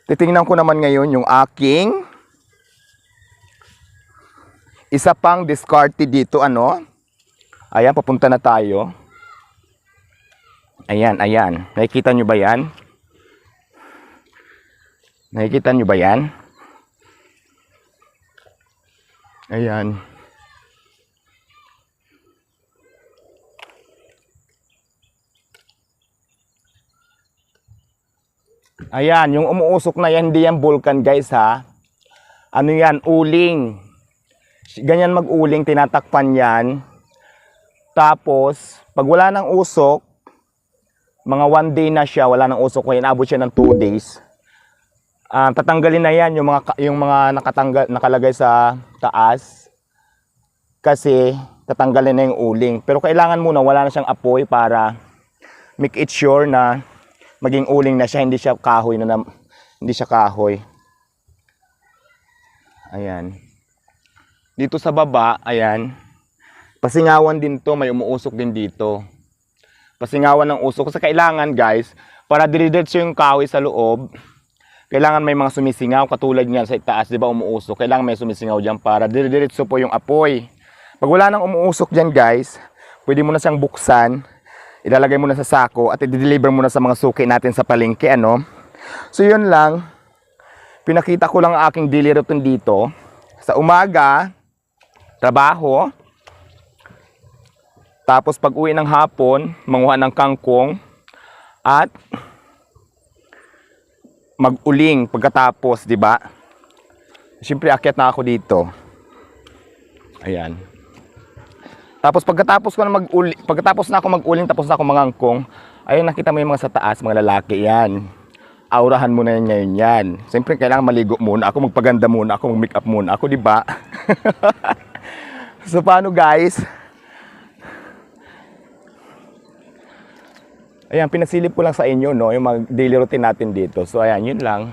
Titingnan ko naman ngayon yung aking isa pang discarded dito, ano. Ayan, papunta na tayo. Ayan, ayan. Nakikita nyo ba yan? Nakikita nyo ba yan? Ayan. Ayan, yung umuusok na yan, hindi yan vulkan guys ha. Ano yan, uling. Ganyan mag-uling, tinatakpan yan. Tapos, pag wala ng usok, mga 1 day na siya, wala ng usok, kaya inabot siya ng 2 days. Tatanggalin na yan yung mga nakalagay sa taas. Kasi, tatanggalin na yung uling. Pero kailangan muna, wala na siyang apoy para make it sure na maging uling na siya, hindi siya kahoy hindi siya kahoy. Ayan. Dito sa baba, ayan. Pasingawan din to, may umuusok din dito. Pasingawan ng usok kasi kailangan, guys, para dire-diretso yung kahoy sa loob, kailangan may mga sumisingaw katulad niyan sa itaas, 'di ba, umuusok. Kailangan may sumisingaw diyan para dire-diretso po yung apoy. Pag wala nang umuusok diyan, guys, pwede mo na siyang buksan. Ilalagay mo na sa sako at i-deliver mo na sa mga suki natin sa palengke, ano. So yun lang. Pinakita ko lang ang aking daily routine dito. Sa umaga, trabaho. Tapos pag uwi ng hapon, manguha ng kangkong. At mag-uling pagkatapos, di ba? Siyempre akyat na ako dito. Ayan. Tapos pagkatapos na ako mag-uling, tapos na ako mangangkong, ayun, nakita mo yung mga sa taas, mga lalaki yan. Aurahan mo na yan ngayon yan. Siyempre kailangan maligo muna ako, magpaganda muna ako, mag-make up muna ako, di ba? So paano, guys? Ayan, pinasilip ko lang sa inyo, no, yung mga daily routine natin dito. So ayan, yun lang.